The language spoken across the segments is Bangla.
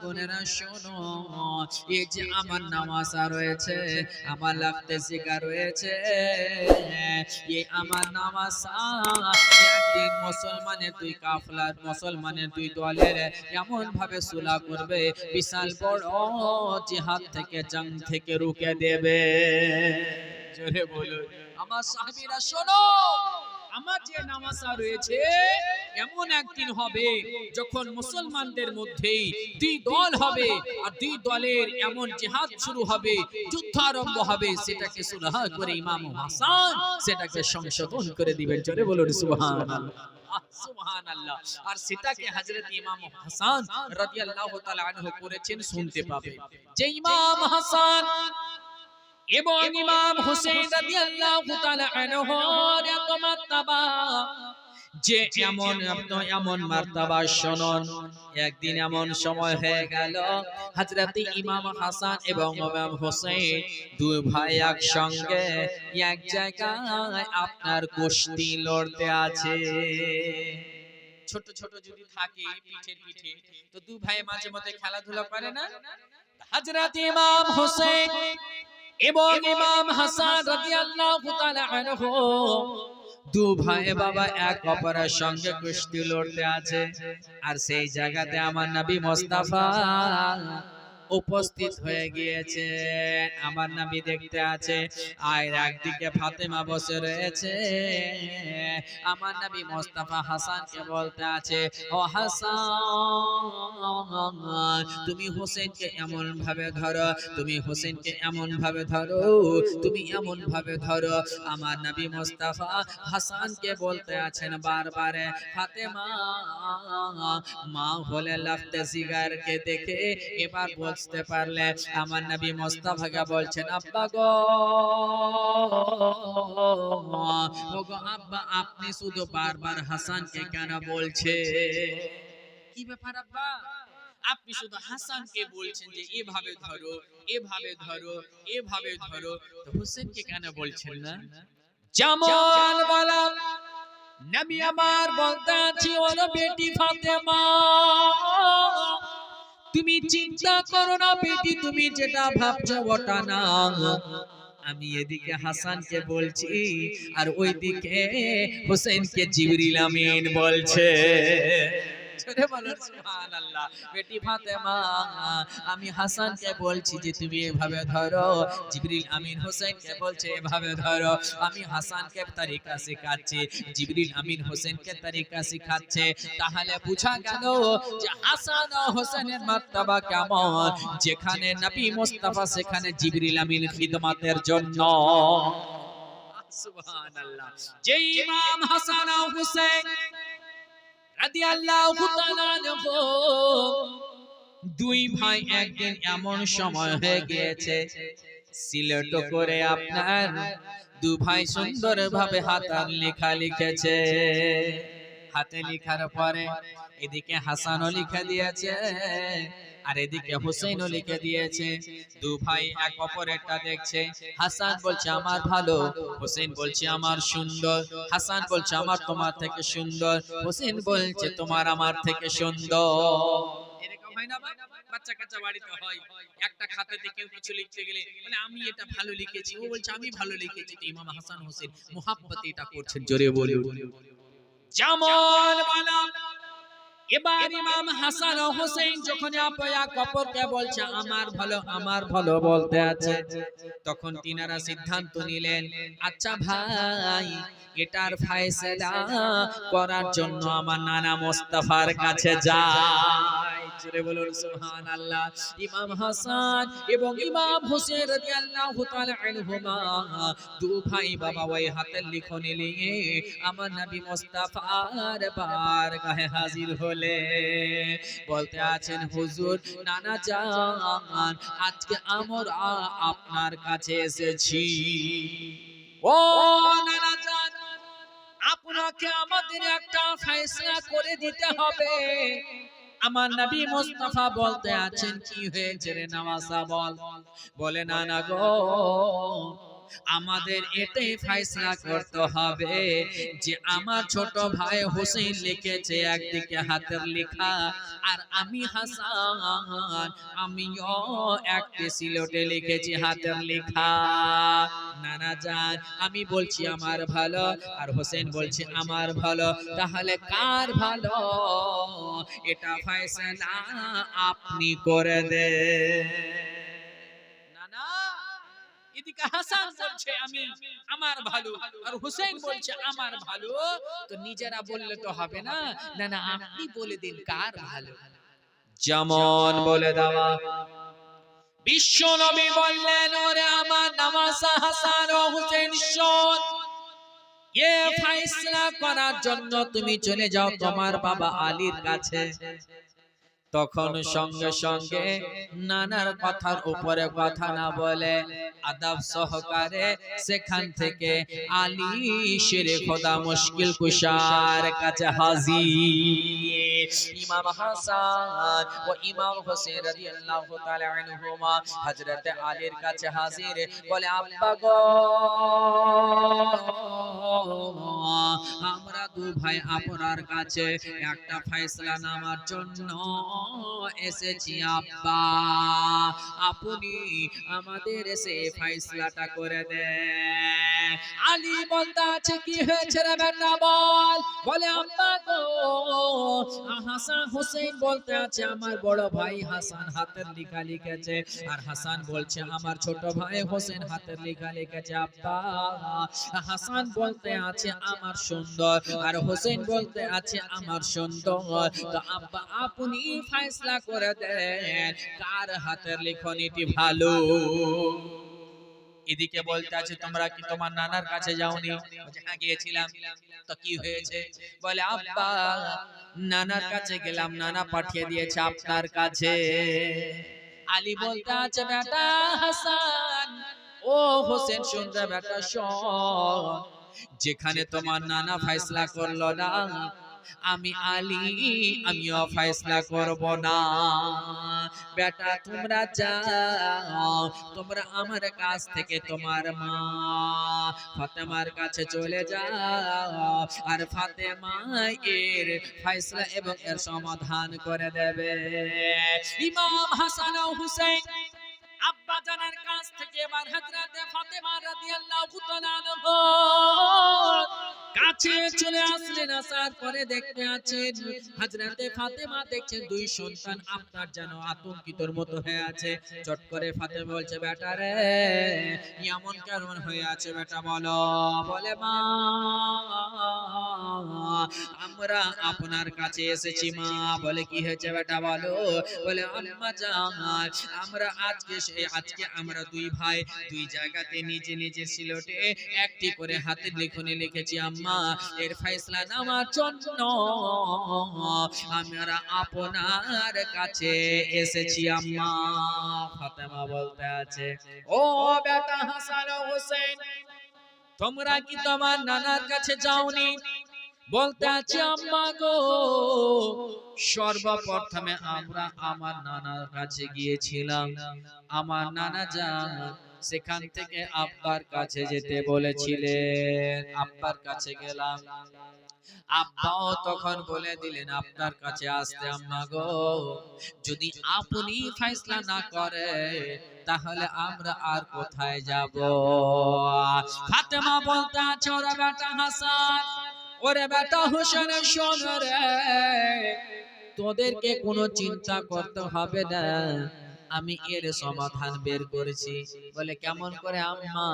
বোনেরা শোনো, এই যে আমার নামাজা রয়েছে, আমার লাগতে শিকা রয়েছে, এই আমার নামাজা একদিন মুসলমানের দুই কাফলার, মুসলমানের দুই দলের এমন ভাবে সুলা করবে, বিশাল বড় জিহাদ থেকে, জং থেকে রুকে দেবে। জোরে বলুন আমার সাহাবীরা শোনো, আমার যে নামাজা রয়েছে এমন একদিন হবে যখন মুসলমানদের মধ্যেই দুই দল হবে, আর দুই দলের এমন জিহাদ শুরু হবে, যুদ্ধ আরম্ভ হবে, সেটাকে সুলহ করে ইমাম হাসান সেটাকে সংশোধন করে দিবেন। জোরে বলুন সুবহানাল্লাহ, সুবহানাল্লাহ। আর সেটাকে হযরত ইমাম হাসান রাদিয়াল্লাহু তাআলা আনহু করেছেন, শুনতে পাবে যে ইমাম হাসান এবং ইমাম হুসাইন রাদিয়াল্লাহু তাআলা আনহুর এত মার্তবা, যে এমন মার্তবা শুনুন। একদিন এমন সময় হয়ে গেল, হযরত ইমাম হাসান এবং ইমাম হুসাইন দুই ভাই একসঙ্গে এক জায়গায় আপনার কুস্তি লড়তে আছে। ছোট ছোট যদি থাকে পিঠের পিঠে, তো দুই ভাই মাঝে মধ্যে খেলাধুলা করে না? হযরত ইমাম হুসাইন এবং ইমাম হাসান রাদিয়াল্লাহু তাআলা আনহু দু ভাই বাবা এক অপরের সঙ্গে কুস্তি লড়তে আছে। আর সেই জায়গাতে আমার নবী মুস্তাফা উপস্থিত হয়ে গিয়েছে। আমার নবী দেখতে আছে, আর একদিকে ফাতেমা বসে রয়েছে। আমার নবী মুস্তাফা হাসানকে বলতে আছে, ও হাসান, তুমি হোসেনকে এমন ভাবে ধরো, তুমি হোসেনকে এমন ভাবে ধরো, তুমি এমন ভাবে ধরো। আমার নবী মুস্তাফা হাসানকে বলতে আছেন বারবার, ফাতেমা মা হলে লাফতে সিগারকে দেখে এবার বুঝতে পারলে। আমার নবী মুস্তাফাকে বলছেন, আব্বা গো, ওগো আব্বা, আপনি শুধু বারবার হাসানকে কেন বলছে? কি ব্যাপার আব্বা, আপনি শুধু হাসানকে বলছেন যে এভাবে ধরো, এভাবে ধরো, এভাবে ধরো, তো হোসেনকে কেন বলছেন না? যেমন বললাম, নবী আমার বলতে আছি, ওর বেটি ফাতেমা, তুমি চিন্তা করো না বেটি, তুমি যেটা ভাবছো ওটা না। আমি এদিকে হাসানকে বলছি, আর ওইদিকে হোসেনকে জিবরিল আমিন বলছে। জোরে বলো সুবহানাল্লাহ। বেটি ফাতেমা, আমি হাসানকে বলছি যে তুমি এভাবে ধরো, জিবরিল আমিন হোসেনকে বলছে এভাবে ধরো। আমি হাসানকে তরিকা শেখাচ্ছি, জিবরিল আমিন হোসেনকে তরিকা শেখাচ্ছে। তাহলে বুঝা গেল যে হাসান ও হোসেনের মার্তবা কেমন। যেখানে নবী মুস্তাফা, সেখানে জিবরিল আমিন খিদমতের জন্য। সুবহানাল্লাহ। যে ইমাম হাসান ও হোসেন রাদিয়াল্লাহু তাআলা আনহু দুই ভাই, একদিন এমন সময় হয়ে গিয়েছে, সিলেট করে আপনার দুই ভাই সুন্দরভাবে হাতে লেখা লিখেছে। হাতে লেখার পরে এদিকে হাসানও লিখে দিয়েছে, আর এদিকে হোসেনও লিখে দিয়েছে। দু ভাই এক অপরেরটা দেখছে। হাসান বলছে আমার ভালো, হোসেন বলছে আমার সুন্দর। হাসান বলছে আমার তোমার থেকে সুন্দর, হোসেন বলছে তোমার আমার থেকে সুন্দর। এরকম হয় না বাচ্চা কাচ্চা বাড়িতে হয়, একটা খাতাতে কেউ কিছু লিখতে গেলে বলে আমি এটা ভালো লিখেছি, ও বলছে আমি ভালো লিখেছি। তো ইমাম হাসান হোসেন মুহাব্বতে এটা করছেন। জোরে বলুন। যেমন বললাম, এবার ইমাম হাসান ও হোসেন যখন এক অপরকে বলছে আমার ভালো, আমার ভালো বলতে আছে, তখন তিনারা সিদ্ধান্ত নিলেন, আচ্ছা ভাই, এটার ফয়সালা করার জন্য আমার নানা মুস্তাফার কাছে যাই। জোরে বলুন সুবহানাল্লাহ। ইমাম হাসান এবং ইমাম হোসেন রাদিয়াল্লাহু তাআলা আনহুমা দু ভাই বাবা ওই হাতের লিখনি নিয়ে আমার নবী মুস্তাফার বারগাহে হাজির হলে বলতে আছেন, হুজুর, নানা জান, আজকে আমরা আপনার কাছে এসেছি। ও নানা জান, আপনাকে আমাদের একটা ফয়সালা করে দিতে হবে। আমার নবী মুস্তাফা বলতে আছেন, কি হয়েছে রে নওয়াজা বল। বলে নানা গো, আমাদের এটাই ফয়সালা করতে হবে যে আমার ছোট ভাই হোসেন লিখেছে একদিকে হাতের লেখা, আর আমি হাসান আমিও একটি সিলেটে লিখেছি হাতের লেখা। নানা জান আমি বলছি আমার ভালো, আর হোসেন বলছে আমার ভালো, তাহলে কার ভালো? এটা ফয়সালা আপনি করে দে। নানা এদিকে হাসান বলছে আমি আমার ভালো, আর হোসেন বলছে আমার ভালো, তো নিজেরা বললে তো হবে না, না না আপনি বলে দিন কার ভালো। যেমন বলে দেওয়া বিশ্ব নবী বললেন, ওরে আমার নামাজা হাসান ও হোসেন শোন, এ ফয়সালা করার জন্য তুমি চলে যাও তোমার বাবা আলীর কাছে। তখন সঙ্গে সঙ্গে নানার কথার উপরে কথা না বলে আদব সহকারে সেখান থেকে আলী শেরে খোদা মুশকিল কুশার কাছে হাজির। ইমাম হাসান ও ইমাম হোসেন রাদিয়াল্লাহু তাআলা আনহুমা হযরত আলীর কাছে হাজির, বলে আব্বা গো আমরা দু ভাই আপনার কাছে একটা ফয়সালা নামার জন্য এসেছি আব্বা, আপনি আমাদের এসে ফয়সালাটা করে দেন। আলী বলতে আছে কি হয়েছে রে বেটা বল, বলে আব্বা গো হাসান হোসেন বলতে আছে আমার বড় ভাই হাসান হাতের লেখা লিখেছে, আর হাসান বলছে আমার ছোট ভাই হোসেন হাতের লেখা লিখেছে আব্বা। হাসান বলতে আছে আমার সুন্দর, আর হোসেন বলতে আছে আমার সুন্দর, তো আব্বা আপনি ফয়সালা করে দেন কার হাতের লেখনীটি ভালো। এদিকে বলতে আছে তোমরা কি তোমার নানার কাছে যাওনি? হ্যাঁ গিয়েছিলাম। তো কি হয়েছে? বলে আব্বা নানার কাছে গেলাম, নানা পাঠিয়ে দিয়েছে আপনার কাছে। আলী বলতে আছে বেটা হাসান ও হোসেন শুনবে বেটা শোন, যেখানে তোমার নানা ফয়সালা করলো না, আমি আলী আমিও ফয়সালা করব না। বেটা তোমরা যাও, তোমরা আমার কাছ থেকে তোমার মা ফাতেমার কাছে চলে যাও, আর ফাতেমা এর ফয়সালা এবং এর সমাধান করে দেবে। ইমাম হাসান ও হুসাইন আব্বা জানের কাছ থেকে এবার হযরত ফাতেমা রাদিয়াল্লাহু তাআলা আনহা কাছে চলে আসলেন। আসার পরে দেখতে আছেন হযরত ফাতেমা দেখছেন দুই সন্তান আপনার যেন আতঙ্কিতর মতো হয়ে আছে। চট করে ফাতেমা বলছে বেটা রে এমন কেমন হয়ে আছে বেটা বলো। বলে মা আমরা আপনার কাছে এসেছি মা। বলে কি হয়েছে বেটা বলো। বলে আম্মা জান আমরা আজকে আমরা দুই ভাই দুই জায়গাতে নিজে নিজে সিলেটে একটি করে হাতের লেখনী লিখেছি আম্মা, এর ফয়সালা নেওয়ার জন্য আমরা আপনার কাছে এসেছি আম্মা। ফাতেমা বলতে আছে ও বেটা হাসান ও হোসেন তোমরা কি তোমার নানার কাছে যাওনি? বলতে আছে আম্মা গো সর্বপ্রথমে আমরা আমার নানার কাছে গিয়েছিলাম, আমার নানা যান সেখান থেকে আব্বার কাছে যেতে বলেছিলেন, আব্বার কাছে গেলাম, আব্বাও তখন বলে দিলেন আপনার কাছে আসতে। আম্মা গো যদি আপনি ফয়সালা না করে তাহলে আমরা আর কোথায় যাব? ফাতেমা বলতে আছে ওরে বেটা হাসান ওরে বেটা হোসেন শোন রে, তোদেরকে কোনো চিন্তা করতে হবে না, আমি এর সমাধান বের করেছি। বলে কেমন করে আম্মা?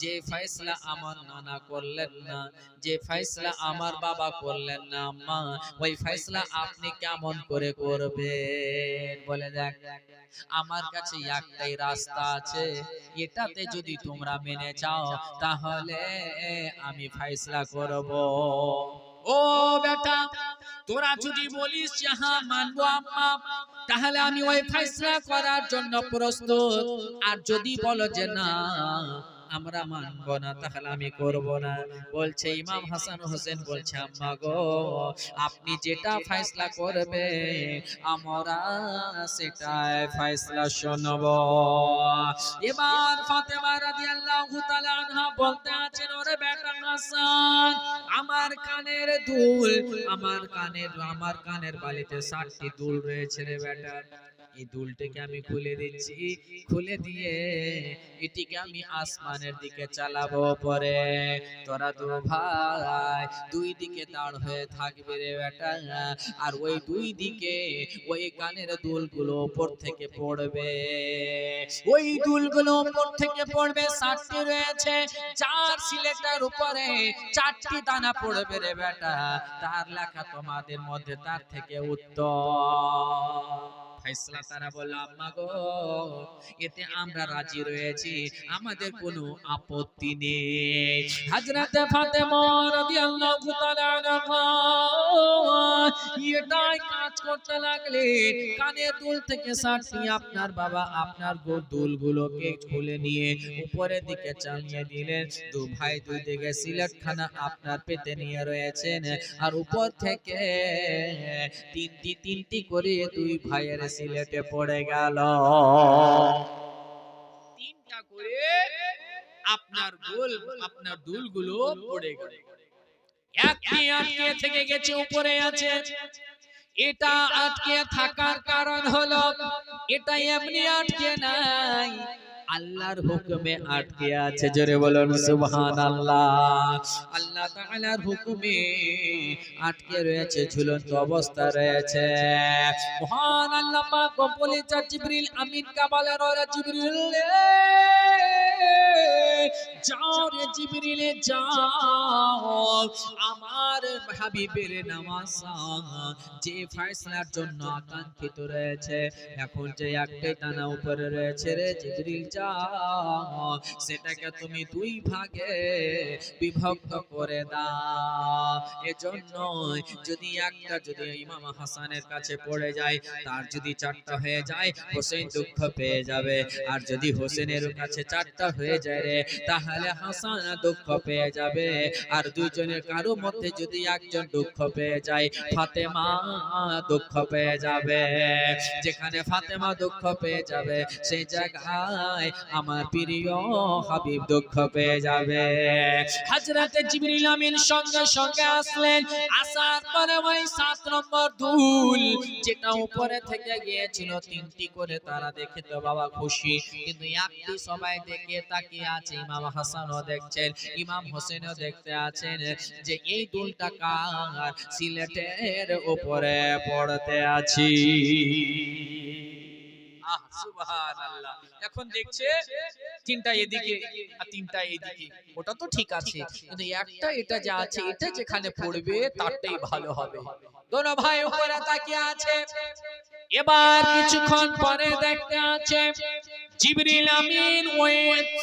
যে ফয়সালা আমার নানা করলেন না, যে ফয়সালা আমার বাবা করলেন না আম্মা, ওই ফয়সালা আপনি কেমন করে করবেন? বলে দেখ আমার কাছে একটাই রাস্তা আছে, এটাতে যদি তোমরা মেনে চাও তাহলে আমি ফয়সালা করব। ও বেটা তোরা যদি বলিস যে হ্যাঁ মানবো আম্মা, তাহলে আমি ওই ফয়সালা করার জন্য প্রস্তুত, আর যদি বলো যে না আমরা মানব না, তাহলে আমি করব না। বলছে ইমাম হাসান হোসেন বলছে আম্মা গো, আপনি যেটা ফয়সালা করবে আমরা সেটাই ফয়সালা শুনব। এবার ফাতেমা রাদিয়াল্লাহু তাআলা আনহা বলতে আছেন, ওরে বেটা হাসান, আমার কানের দুল, আমার কানের বালিতে 7টি দুল রয়েছে রে বেটা, এই দুলটাকে আমি খুলে দিচ্ছি, খুলে দিয়ে এটিকে আমি আসমানের দিকে চালাবো, পরে তোরা দু ভাই দুই দিকে দাঁড় হয়ে থাকবে রে বেটা, আর ওই দুই দিকে ওই কানের দুলগুলো উপর থেকে পড়বে, ওই দুলগুলো উপর থেকে পড়বে, 7টি রয়েছে, 4 সিলেটার উপরে 4টি দানা পড়বে রে বেটা, তার লেখা তোমাদের মধ্যে তার থেকে উত্তম। ফয়সালা তারা বলল আম্মা গো, এতে আমরা রাজি রয়েছি, আমাদের কোনো আপত্তি নেই। হযরত ফাতেমা রাদিয়াল্লাহু তাআলা আনহা এটাই কাজ করতে লাগলেন, কানের দুল থেকে 7টি আপনার বাবা আপনার দুলগুলোকে খুলে নিয়ে উপরের দিকে চালিয়ে দিলেন, দু ভাই দুই দিকে সিলেটখানা আপনার পেতে নিয়ে রয়েছেন, আর উপর থেকে তিনটি করে দুই ভাইয়ের সিলেটে পড়ে গেল, 3টা করে আপনার দুলগুলো পড়ে গেল, একটি আটকে থেকে গেছে উপরে আছে। এটা আটকে থাকার কারণ হলো এটা এমনি আটকে নাই, আল্লাহর হুকুমে আটকে আছে, জোরে বলুন সুবহানাল্লাহ। আল্লাহ তাআলার হুকুমে আটকে রয়েছে, ঝুলন্ত অবস্থা রয়েছে। মহান আল্লাহ পাক বলেছেন জিবরিল আমিনকে বলেন, ওরে জিবরিল যাও রে জিবরিল যাও, আমার হাবিবের নামাজ যে ফয়সালার জন্য আকাঙ্ক্ষিত রয়েছে, এখন যে একটাই দানা উপরে রয়েছে রে জিবরিল যাও, সেটাকে তুমি দুই ভাগে বিভক্ত করে দাও। এজন্য যদি একটা যদি ইমাম হাসানের কাছে পড়ে যায়, তার যদি 4টা হয়ে যায় হোসেন দুঃখ পেয়ে যাবে, আর যদি হোসেনের কাছে 4টা হয়ে যায় রে, তাহলে হাসান দুঃখ পেয়ে যাবে, আর দুইজনের কারো মধ্যে যদি একজন দুঃখ পেয়ে যায়, ফাতেমা দুঃখ পেয়ে যাবে। যেখানে ফাতেমা দুঃখ পেয়ে যাবে সেই জায়গায় আমার প্রিয় হাবিব দুঃখ পেয়ে যাবে। হযরত জিবরিল আমিন সঙ্গে সঙ্গে আসলেন, আসার পরে ওই 7 নম্বর দুল যেটা উপরে থেকে গিয়েছিল 3টি করে, তারা দেখে তো বাবা খুশি, কিন্তু একটি সবাই দেখে তাকিয়ে আছে, ইমাম হাসানও দেখছেন, ইমাম হোসেনও দেখতে আছেন যে এই দুলটা কার সিলেটের উপরে পড়তে আছি। সুবহানাল্লাহ। এখন দেখছে 3টা এদিকে আর 3টা এদিকে, ওটা তো ঠিক আছে, কিন্তু একটা এটা যা আছে এটা যেখানে পড়বে তারটাই ভালো হবে। দোনো ভাই উপরে তাকিয়ে আছে, এবার কিছুক্ষণ পরে দেখতে আছে জিবরিল আমিন ওই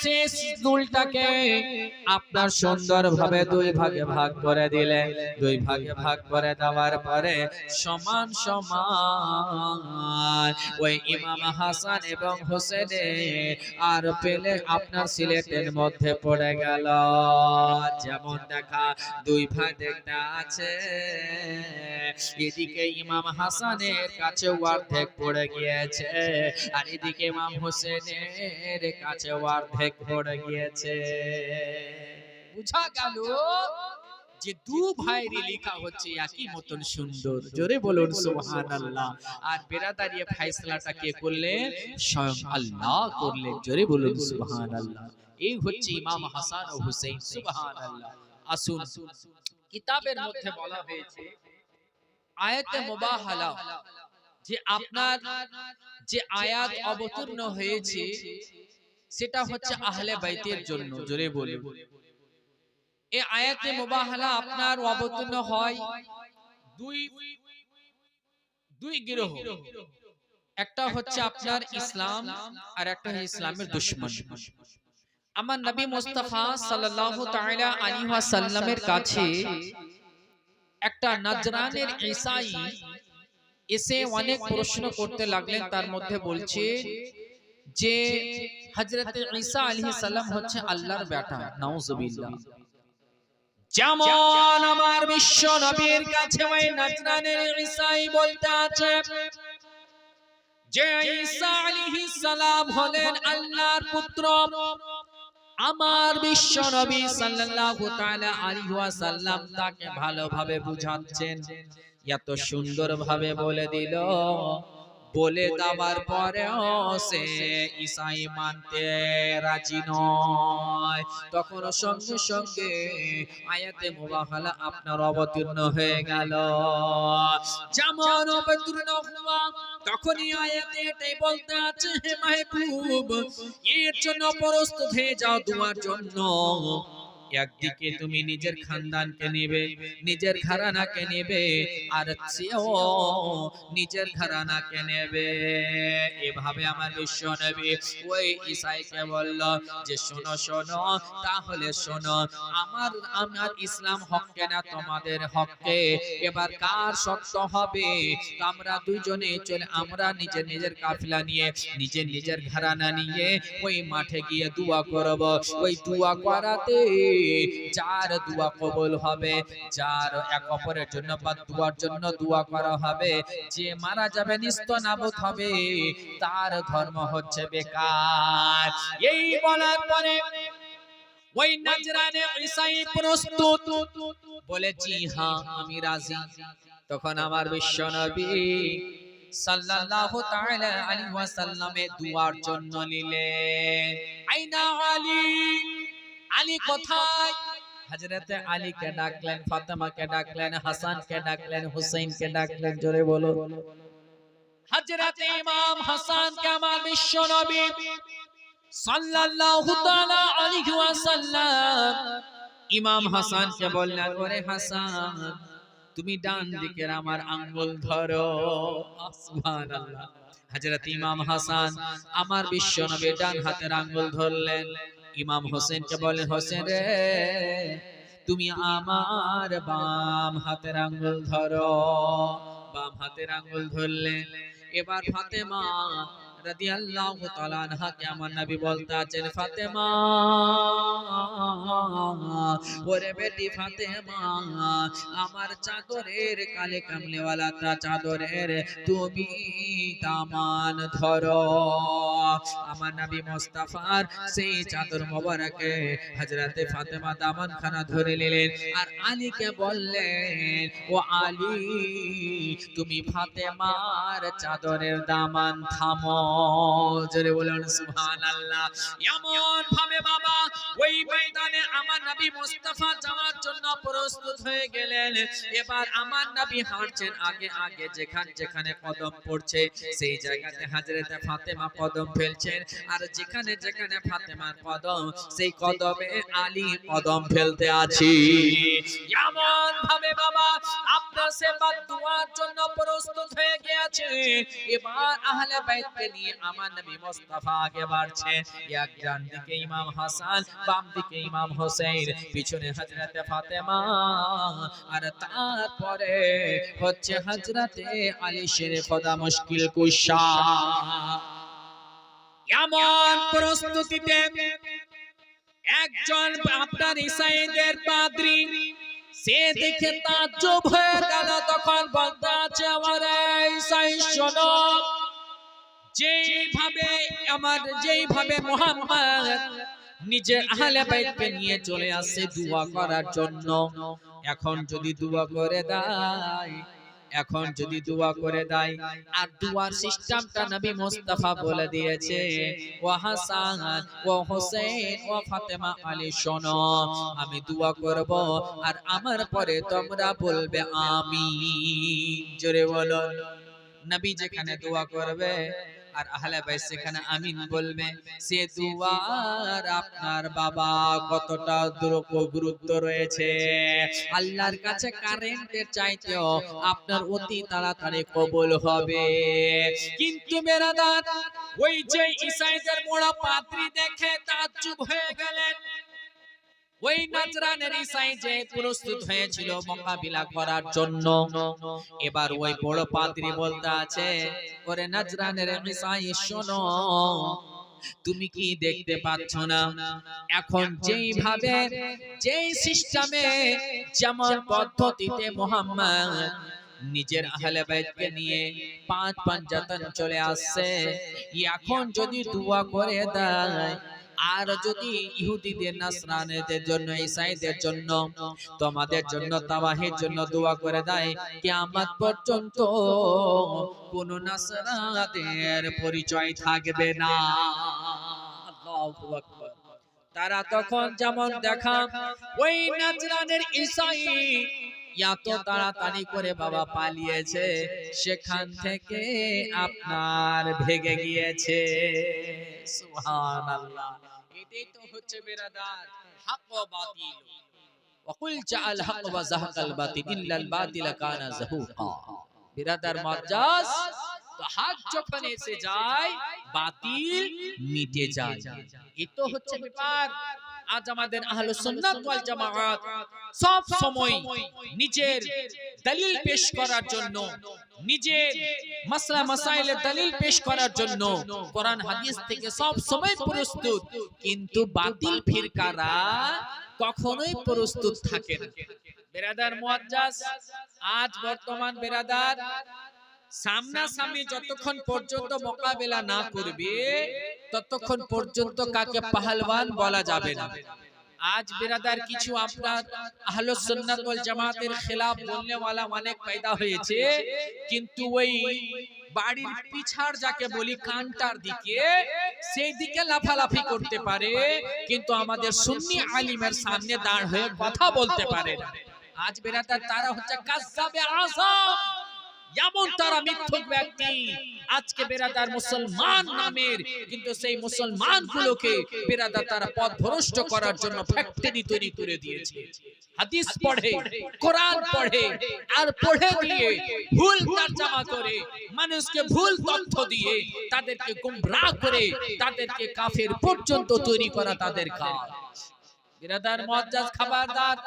শেষ দুলটাকে আপনার সুন্দরভাবে দুই ভাগে ভাগ করে দিলেন। দুই ভাগে ভাগ করে দেওয়ার পরে সমান সমান ওই ইমাম হাসান এবং হোসেনে আর পেলে আপনার সিলেটের মধ্যে পড়ে গেল। যেমন দেখা দুই ভাই দেখতে আছে, এদিকে ইমাম হাসানের কাছে অর্ধেক পড়ে গিয়েছে, আর এদিকে ইমাম হোসেনের কাছে অর্ধেক পড়ে গিয়েছে। বুঝা গেল যে দু ভাইয়ের লেখা হচ্ছে একই মতন সুন্দর, জোরে বলুন সুবহানাল্লাহ। আর বেরাদারি ফয়সালাটা কে করলেন? স্বয়ং আল্লাহ করলেন, জোরে বলুন সুবহানাল্লাহ। এই হচ্ছে ইমাম হাসান ও হুসাইন, সুবহানাল্লাহ। আসুন, কিতাবের মধ্যে বলা হয়েছে আয়াতে মুবাহালা, যে আপনার যে আয়াত অবতীর্ণ হয়েছে সেটা হচ্ছে আহলে বাইতের জন্য, জোরে বলুন। এই আয়াতে মুবাহালা আপনার অবতীর্ণ হয় দুই গিরোহ, একটা হচ্ছে আপনার ইসলাম আর একটা হচ্ছে ইসলামের দুশমন। আমার নবী মুস্তাফা সাল্লাল্লাহু তাআলা আলাইহি ওয়াসাল্লামের কাছে একটা নাজরানের ঈসাই এসে অনেক প্রশ্ন করতে লাগলেন। তার মধ্যে বলছে যে হযরত ঈসা আলাইহিস সালাম হচ্ছে আল্লাহর বেটা, নাউজুবিল্লাহ। যেমন আমার বিশ্ব নবীর কাছে ওই নাজরানের ঈসাই বলতে আছে যে ঈসা আলাইহিস সালাম হলেন আল্লাহর পুত্র। আমার বিশ্ব নবী সাল্লাল্লাহু তাআলা আলাইহি ওয়াসাল্লাম তাকে ভালোভাবে বুঝাচ্ছেন, এত সুন্দর ভাবে বলে দিল। বলে দেওয়ার পরেও সে ঈসাই মানতে রাজি নয়। তখন সঙ্গে সঙ্গে আয়াতে মুবাহালা আপনার অবতীর্ণ হয়ে গেল। যেমন অবতীর্ণ হওয়া তখনই আয়াতে এটাই বলতে আছে, হে মাহবুব, এর জন্য প্রস্তুত হয়ে যাও দুয়ার জন্য। একদিকে তুমি নিজের খানদানকে নেবে, নিজের ঘরানাকে নেবে, আর সেও নিজের ঘরানাকে নেবে। এভাবে আমার বিশ্ব নবী ওই ঈসাইকে বলল যে শোনো শোনো, তাহলে শোনো, আমার ইসলাম হককে না তোমাদের হককে, এবার কার শক্ত হবে? আমরা দুইজনে চলে, আমরা নিজের নিজের কাফিলা নিয়ে, নিজের নিজের ঘরানা নিয়ে ওই মাঠে গিয়ে দোয়া করব। ওই দোয়া করাতে যার দোয়া কবুল হবে, যার এক অপরের জন্য বা দুয়ার জন্য দোয়া করা হবে, যে মারা যাবে নিস্তনাবুদ হবে, তার ধর্ম হচ্ছে বেকার। এই বলার পরে ওই নাজরানে ঈসাই প্রস্তুত, বলেছি হ্যাঁ আমি রাজি। তখন আমার বিশ্ব নবী সাল্লাল্লাহু তাআলা আলাইহি ওয়াসাল্লামে দুয়ার জন্য নিলেন। আইনা আলী, আলী কোথায়? হযরতে আলীকে ডাকলেন, ফাতেমাকে ডাকলেন, হাসানকে ডাকলেন, হুসাইনকে ডাকলেন। জোরে বলো। হযরতে ইমাম হাসানকে আমার বিশ্ব নবী সাল্লাল্লাহু তাআলা আলাইহি ওয়াসাল্লাম ইমাম হাসানকে বললেন, ওরে হাসান, তুমি ডান দিকের আমার আঙ্গুল ধরো। সুবহানাল্লাহ। হযরত ইমাম হাসান আমার বিশ্ব নবী ডান হাতের আঙ্গুল ধরলেন। ইমাম হোসেনকে বলেন, হোসেন রে, তুমি আমার বাম হাতের আঙ্গুল ধরো। বাম হাতের আঙ্গুল ধরলেন। এবার ফাতেমা রাদিয়াল্লাহু তাআলা আনহাকে আমার নবী বলতে আছেন, ফাতেমা, ওরে বেটি ফাতেমা, আমার চাদরের কালে কামলেওয়ালা চাদরের তুমি দামান ধরো। আমার নবী মুস্তাফার সেই চাদর মোবারকে হযরতে ফাতেমা দামান খানা ধরে নিলেন। আর আলীকে বললেন, ও আলী, তুমি ফাতেমার চাদরের দামান থামো। জোরে বলুন সুবহানাল্লাহ। এমন ভাবে বাবা ওই ময়দানে আমার নবী মুস্তাফা যাওয়ার জন্য প্রস্তুত হয়ে গেলেন। এবার আমার নবী হাঁটছেন, আগে আগে যেখানে যেখানে কদম পড়ছে সেই জায়গাতে হযরতে ফাতেমা কদম ফেলছেন, আর যেখানে যেখানে ফাতেমার কদম সেই কদমে আলী কদম ফেলতে আছে। এমন ভাবে বাবা আপনার সেবার দুয়ার জন্য প্রস্তুত হয়ে গিয়েছে। এবার আহলে বাইতকে নিয়ে আমার নবী মুস্তাফা আগে বাড়ছে। এক ডান দিকে ইমাম হাসান, বাম দিকে ইমাম হোসেন, পিছনে হযরতে ফাতেমা, আর তারপরে হচ্ছে হযরতে আলী শেরে খোদা মুশকিল কুশা। এমন প্রস্তুতিতে একজন আপনার ঈসাইদের পাদ্রী সে দেখে তাজ্জব হয়ে গেল। তখন বলতে আছে, ওরে ঈসাই শোনো, যেইভাবে মুহাম্মদ নিজে আহলে বাইতকে নিয়ে চলে আসছে দোয়া করার জন্য, এখন যদি দোয়া করে দেয়, আর দুয়ার সিস্টেমটা নবী মুস্তাফা বলে দিয়েছে, ও হাসান, ও হোসেন, ও ফাতেমা, আলী শোনো, আমি দোয়া করব আর আমার পরে তোমরা বলবে আমিন। জোরে বলো। নবী যেখানে দোয়া করবে আর আহলে বাইত সেখানে আমিন বলবে, সে দুয়ার আপনার বাবা কতটা গুরুত্ব রয়েছে। আল্লাহর কাছে কারেন্টের চাইতেও আপনার অতি তাড়াতাড়ি কবুল হবে। কিন্তু বেরাদার, ওই যে ঈসাইদের বড় পাদ্রী দেখে তাজ্জব হয়ে গেলেন। ওই নাজরানের ঈসাই যে প্রস্তুত হয়েছিল মোকাবিলা করার জন্য, এবার ওই বড় পাদ্রী বলতে আছে, ওরে নাজরানের ঈসাই শোনো, তুমি কি দেখতে পাচ্ছ না এখন যেইভাবে যেই সিস্টেমে যেমন পদ্ধতিতে মুহাম্মদ নিজের আহলে বাইতকে নিয়ে পাঁচ পাঞ্জাতন চলে আসছে, এখন যদি দোয়া করে দেয় আর যদি ইহুদিদের নাসরানীদের জন্য ঈসাইদের জন্য তোমাদের জন্য তাওহীদের জন্য দোয়া করে দেয়, কিয়ামত পর্যন্ত কোন নাসরানীদের পরিচয় থাকবে না। আল্লাহু আকবার। তারা তখন যেমন দেখা ওই নাজরানের ঈসাই এত তাড়াতাড়ি করে বাবা পালিয়েছে, সেখান থেকে আপনার ভেগে গিয়েছে। সুবহানাল্লাহ। এটাই তো হচ্ছে বিরাদার হক ওয়া বাতিল। ওয়াকুল জাআল হক ওয়া যাহাকাল বাতিল ইল্লাল বাতিল কানা যাহুকা। বিরাদার মুআজ্জাজ, তো হক যখন এসে যায় বাতিল মিটে যায়। এই তো হচ্ছে ব্যাপার। আজ আমাদের আহলুস সুন্নাত ওয়াল জামাআত সব সময় নিজের দলিল পেশ করার জন্য, নিজের মাসলা মাসাইলের দলিল পেশ করার জন্য কোরআন হাদিস থেকে সব সময় প্রস্তুত, কিন্তু বাতিল ফিরকারা কখনোই প্রস্তুত থাকে না। বিরাদার মুআজ্জাজ, আজ বর্তমান বিরাদার সামনাসামনি যতক্ষণ পর্যন্ত মোকাবেলা না করবে ততক্ষণ পর্যন্ত কাকে পাহলওয়ান বলা যাবে না। আজ বিরাদার কিছু আপনার আহলুস সুন্নাত ওয়াল জামাতের খেলাফ বলনে वाला অনেক পয়দা হয়েছে, কিন্তু ওই বাড়ির পিছাড় যাকে বলি কান্টার দিকে, সেই দিকে লাফালাফি করতে পারে, কিন্তু আমাদের সুন্নি আলিমের সামনে দাঁড় হয়ে কথা বলতে পারে না। আজ বিরাদার তারা হচ্ছে কাজ্জাবে আযম, যেমন তারা মিথ্যক ব্যক্তি। আজকে বেরাদার মুসলমান নামের, কিন্তু সেই মুসলমান গুলোকে বেরাদার তারা পথভ্রষ্ট করার জন্য ফ্যাক্টরি তৈরি করে দিয়েছে। হাদিস পড়ে, কোরআন পড়ে, আর পড়ে দিয়ে ভুল তরজমা করে মানুষকে ভুল তথ্য দিয়ে তাদেরকে গুমরাহ করে তাদেরকে কাফের পর্যন্ত তৈরি করা তাদের কাজ। বেরাদার মুআজ্জাজ, খবরদার,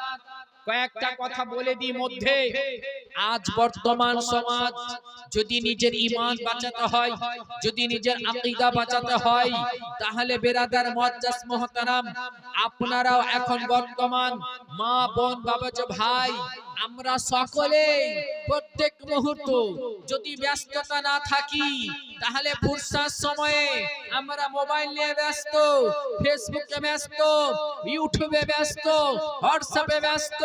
কয়েকটা কথা বলে দিই মধ্যে। আজ বর্তমান সমাজ যদি নিজের ঈমান বাঁচাতে হয়, যদি নিজের আকীদা বাঁচাতে হয়, তাহলে বেরাদার মুআজ্জাজ মুহতারাম, আপনারাও এখন বর্তমান মা বোন বাবাজি ভাই, আমরা সকলে প্রত্যেক মুহূর্ত যদি ব্যস্ততা না থাকি, তাহলে ফুরসাত সময়ে আমরা মোবাইল নিয়ে ব্যস্ত, ফেসবুকে ব্যস্ত, ইউটিউবে ব্যস্ত, হোয়াটসঅ্যাপে ব্যস্ত।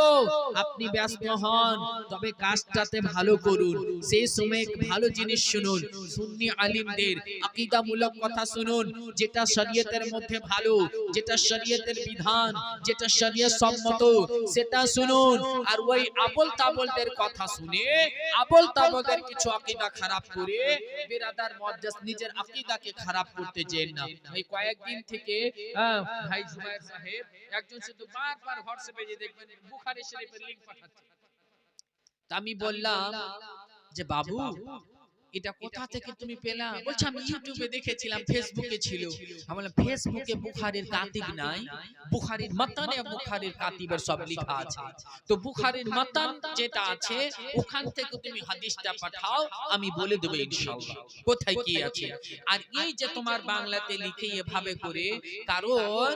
আপনি ব্যস্ত হন, তবে কাজটাতে ভালো করুন, সেই সময় ভালো জিনিস শুনুন, সুন্নি আলিমদের আকীদামূলক কথা শুনুন, যেটা শরীয়তের মধ্যে ভালো, যেটা শরীয়তের বিধান, যেটা শরীয়ত সম্মত, সেটা শুনুন। আর ওই আবল তাবলদের কথা শুনে আবল তাবলদের কিছু আকীদা খারাপ করে বিরাদার মুআজ্জাজ নিজের আকীদাকে খারাপ করতে যেন না। এই কয়েকদিন থেকে ভাই জুবায়ের সাহেব একজন শুধু বারবার হোয়াটসঅ্যাপে যে দেখবেন বুখারী শরীফের লিংক পাঠাচ্ছে। তা আমি বললাম যে বাবু, এটা কোথা থেকে তুমি পেলা? বলছে আমি ইউটিউবে দেখেছিলাম, ফেসবুকে ছিল। আমি বললাম ফেসবুকে বুখারীর কাতিব নাই, বুখারীর মাতানে বুখারীর কাতিবের সব লেখা আছে। তো বুখারীর মাতান যেটা আছে ওখান থেকে তুমি হাদিসটা পাঠাও, আমি বলে দেব ইনশাআল্লাহ কোথায় কি আছে। আর এই যে তোমার বাংলাতে লিখে এভাবে করে, কারণ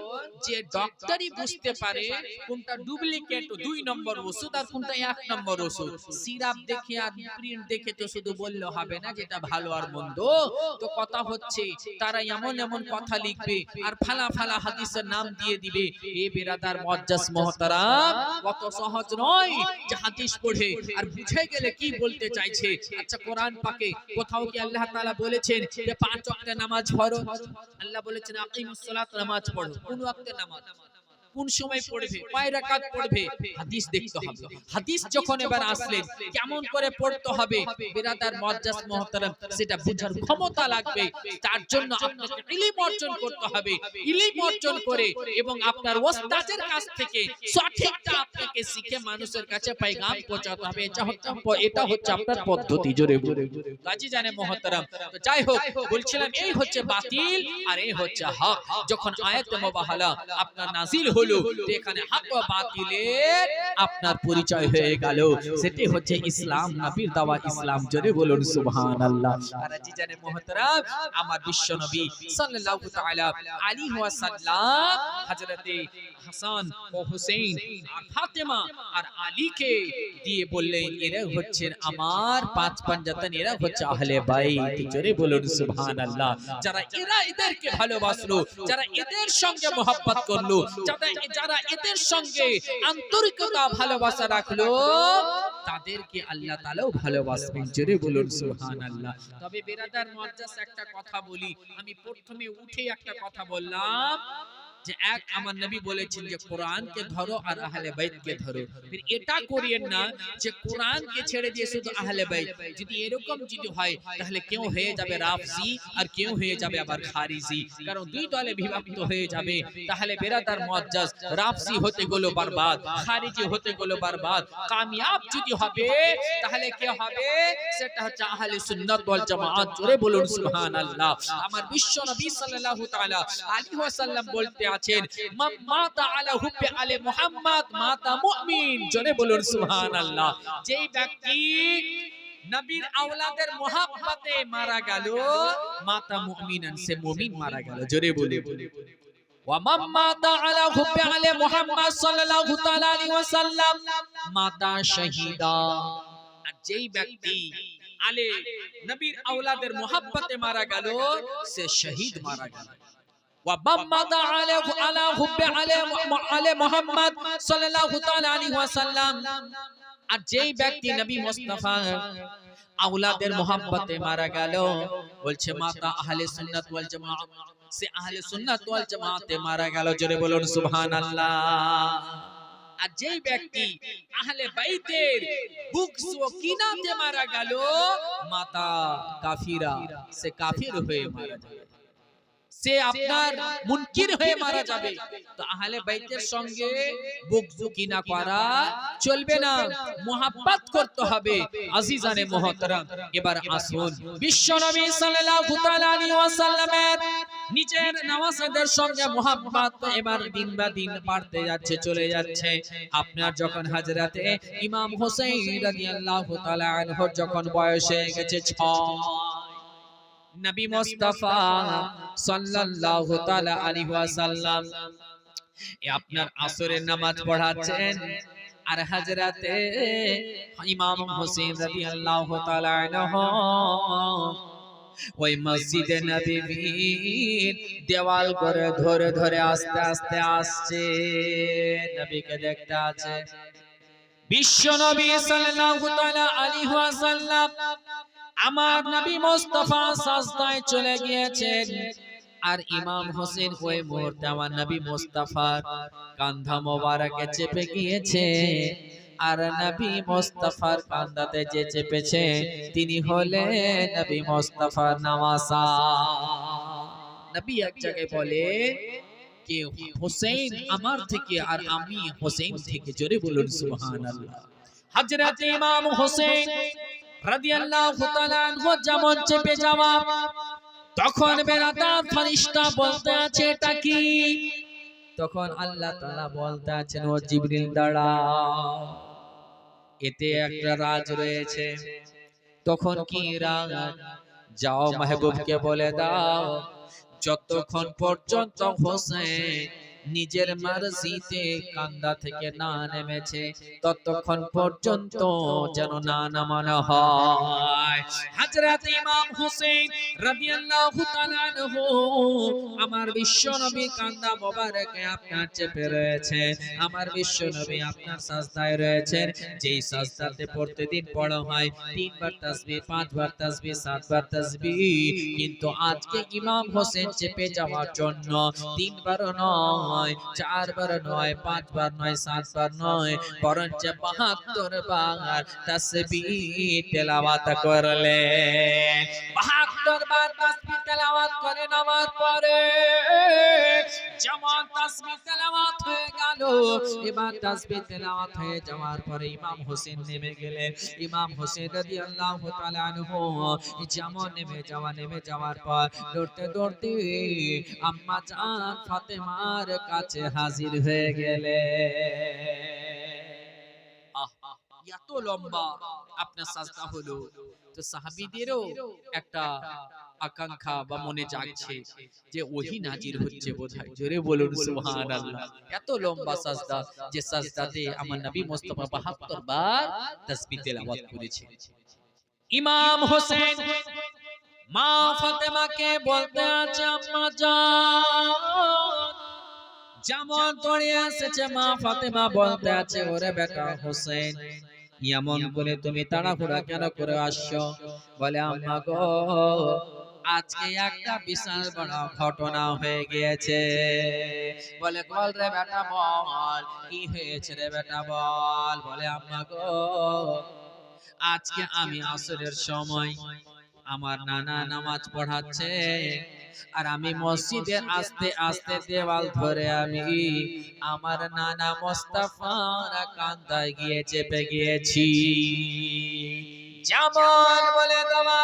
যে ডক্টরই বুঝতে পারে কোনটা ডুপ্লিকেট 2 নম্বর ওষুধ আর কোনটা 1 নম্বর ওষুধ। সিরাপ দেখে আর প্রিন্ট দেখে তো শুধু বললে হবে না যেটা ভালো আর মন্দ। তো কথা হচ্ছে তারা এমন এমন কথা লিখবে আর ফালা ফালা হাদিসের নাম দিয়ে দিবে। এই বিরাদার মুআজ্জাজ মুহতারাম, কত সহজ নয় যে হাদিস পড়ে আর বুঝে গেলে কি বলতে চাইছে। আচ্ছা, কোরআন পাকে কোথাও কি আল্লাহ তাআলা বলেছেন যে 5 ওয়াক্ত নামাজ পড়ো? আল্লাহ বলেছেন আকিমুস সালাত, নামাজ পড়ো। কোন ওয়াক্তে নামাজ, কোন সময় পড়বে, কয় রাকাত পড়বে, হাদিস দেখতে হবে। হাদিস যখন এবার আসলেন কেমন করে পড়তে হবে বিরাদার মুআজ্জাজ মুহতারাম, সেটা বুঝার ক্ষমতা লাগবে। তার জন্য আপনাকে ইলম অর্জন করতে হবে। ইলম অর্জন করে এবং আপনার ওস্তাদের কাছ থেকে সঠিকটা আপনাকে শিখে মানুষের কাছে পয়গাম পৌঁছাতে হবে। এটা হচ্ছে আপনার পদ্ধতি। জোরে গাজী জানে মুহতারাম। তো যাই হোক, বলছিলাম এই হচ্ছে বাতিল আর এই হচ্ছে হক। যখন আয়াত মুবাহালা আপনার নাজিল হল হলো, তো এখানে হক ও বাতিলের আপনার পরিচয় হয়ে গেল। সেটাই হচ্ছে ইসলাম, নবীর দাওয়া ইসলাম। জোরে বলুন সুবহানাল্লাহ। আর আজিজানে মুহতারাম, আমার বিশ্ব নবী সাল্লাল্লাহু তাআলা আলাইহি ওয়াসাল্লাম হযরতে হাসান ও হুসাইন আর ফাতেমা আর আলীকে দিয়ে বললেন, এরা হচ্ছেন আমার পাঁচ পাঞ্জাতন, এরা হচ্ছে আহলে বাইত। জোরে বলুন সুবহানাল্লাহ। যারা এদেরকে ভালোবাসলো, যারা এদের সঙ্গে মহব্বত করলো, যারা এদের সঙ্গে আন্তরিকতা ভালোবাসা রাখলো, তাদেরকে আল্লাহ তাআলাও ভালোবাসবেন। জোরে বলুন সুবহানাল্লাহ। তবে বেরাদার মুআজ্জাজ একটা কথা বলি, আমি প্রথমে উঠে একটা কথা বললাম যে এক আমার নবী বলেছেন যে কোরআনকে ধরো আর আহলে বাইতকে ধরো। ফির এটা করিয়েন না যে কোরআনকে ছেড়ে দিয়ে শুধু আহলে বাইত। যদি এরকম যদি হয় তাহলে কেউ হয়ে যাবে রাফজি আর কেউ হয়ে যাবে আবার খারিজি, কারণ দুই দলে বিভক্ত হয়ে যাবে। তাহলে বেরাদার মুআজ্জাজ, রাফজি হতে গেল বরবাদ, খারিজি হতে গেল বরবাদ। কামিয়াব যদি হবে তাহলে কে হবে? সেটা হচ্ছে আহলে সুন্নাত ওয়াল জামাত। জোরে বলুন সুবহানাল্লাহ। আমার বিশ্ব নবী সাল্লাল্লাহু তাআলা আলাইহি ওয়াসাল্লাম বলতে আছেন, মাতা আলা হুব্বে আলে মুহাম্মদ মাতা মুমিন। জোরে বলুন সুবহানাল্লাহ। যেই ব্যক্তি নবীর আওলাদের মোহাব্বতে মারা গেল, মাতা মুমিনান, সে মুমিন মারা গেল। জোরে বলুন। ওয়া মাতা আলা হুব্বে আলে মুহাম্মদ সাল্লাল্লাহু তাআলা আলাইহি ওয়াসাল্লাম মাতা শাহীদা। আর যেই ব্যক্তি আলে নবীর আওলাদের মোহাব্বতে মারা গেল, সে শহীদ মারা গেল। وَبَمَّدَ عَلَى حُبِّ عَلَى محمد সাল্লাল্লাহু তাআলা আলাইহি ওয়াসাল্লাম। আর যেই ব্যক্তি নবী মুস্তাফা আওলাদের মোহাব্বতে মারা গেল, বলছে মাতা আহলে সুন্নাত ওয়াল জামাত, সে আহলে সুন্নাত ওয়াল জামাতে মারা গেল। জোরে বলুন সুবহানাল্লাহ। আর যেই ব্যক্তি আহলে বাইতের বুগজ ও কিনাতে মারা গেল, মাতা কাফিরা, সে কাফির হয়ে মারা যাবে, সে আপনার মুনকির হয়ে মারা যাবে। তো আহলে বাইতের সঙ্গে বুগজ কিনা করা চলবে না, মুহাব্বত করতে হবে। আজিজানে মুহতারাম, এবার আসুন বিশ্ব নবী সাল্লাল্লাহু তাআলা আলাইহি ওয়াসাল্লামের নিজের নওয়াজদের সঙ্গে মুহাব্বত এবার দিন বা দিন বাড়তে যাচ্ছে, চলে যাচ্ছে। আপনার যখন হযরতে ইমাম হোসেন রাদিয়াল্লাহু তাআলা আনহু যখন বয়স হয়ে গেছে 6, নবী মুস্তাফা সাল্লাল্লাহু তাআলা আলাইহি ওয়াসাল্লাম আপনার আসরের নামাজ পড়াচ্ছেন, আর হযরতে ইমাম হোসেন রাদিয়াল্লাহু তাআলা আনহু ওই মসজিদে নববীর দেওয়াল করে ধরে ধরে আস্তে আস্তে আসছে, নবীকে দেখতে আছে। বিশ্ব নবী সাল্লাল্লাহু তাআলা আলাইহি ওয়াসাল্লাম আমার নবী মুস্তাফা সাজদায় চলে গিয়েছেন, আর ইমাম হোসেন ওই মুহূর্তে আমার নবী মুস্তাফার কাঁধা মোবারকে চেপে গিয়েছে। আর নবী মুস্তাফার কাঁধাতে যে চেপেছে তিনি হলেন নবী মুস্তাফার নামাসা। নবী এক জায়গায় বলে যে হোসেন আমার থেকে আর আমি হোসেন থেকে। জোরে বলুন সুবহানাল্লাহ। হযরত ইমাম হোসেন রাদিয়াল্লাহু তাআলা আনহু যেমন চেপে যাওয়া, তখন বেরাদার ফেরেশতা বলতে আছে এটা কি? তখন আল্লাহ তাআলা বলতে আছেন ও জিবরিল দাঁড়াও, এতে একটা রাজ রয়েছে। তখন কি রাজ? যাও মাহবুবকে বলে দাও যতক্ষণ পর্যন্ত হোসেন নিজের মারজিতে কান্দা থেকে না নেমেছে ততক্ষণ পর্যন্ত যেন না নামানো হয়। হযরত ইমাম হোসেন রাদিয়াল্লাহু তাআলা আনহু আমার বিশ্বনবী কান্দা মোবারকে আপনার চেপে রয়েছে, আমার বিশ্বনবী আপনার সাজদায় রয়েছেন। যেই সাজদাতে প্রতিদিন পড়া হয় 3 বার তাসবিহ, 5 বার তাসবিহ, 7 বার তাসবিহ, কিন্তু আজকে ইমাম হোসেন চেপে যাওয়ার জন্য 3 বার নয়, 4 বার নয়, 5 বার নয়, 7 বার নয়, বরঞ্চ 72 বার তাসবিহ তেলাওয়াত করলেন। 72 বার তাসবিহ তেলাওয়াত করে নামাজ পড়ে যেমন তাসবিহ তেলাওয়াত হয়ে গেল, এবার তাসবিহ তেলাওয়াত হয়ে যাওয়ার পরে ইমাম হোসেন নেমে গেলেন। ইমাম হোসেন রাদিয়াল্লাহু তাআলা আনহু যেমন নেমে যাওয়ার পর দৌড়তে দৌড়তে আম্মা জান ফাতেমার কাছে হাজির হয়ে গেলেন। আহ, এত লম্বা আপনার সাজদা হলো, তো সাহাবীদেরও একটা আকাঙ্ক্ষা বা মনে জাগছে যে ওহী নাজির হচ্ছে বোধহয়। জোরে বলুন সুবহানাল্লাহ। এত লম্বা সাজদা, যে সাজদাতে আমার নবী মুস্তাফা ৭২ বার তাসবিহ তেলাওয়াত করেছেন। ইমাম হোসেন মা ফাতেমাকে বলতে আছে, আম্মা জান, যেমন দৌড়ে এসেছে মা ফাতেমা বলতে আছে, ওরে বেটা হোসেন, এমন করে তুমি তাড়াহুড়া কেন করে আসছো? বলে, আম্মা গো, আজকে একটা বিশাল বড় ঘটনা হয়ে গিয়েছে। বলে, বল রে বেটা বল, কি হয়েছে রে বেটা বল। বলে, আম্মা গো, আজকে আমি আসরের সময় আমার নানা নামাজ পড়াচ্ছে, আর আমি মসজিদের আস্তে আস্তে দেওয়াল ধরে আমি আমার নানা মোস্তাফার কান্দায় গিয়ে চেপে গিয়েছি। যেমন বলে দেওয়া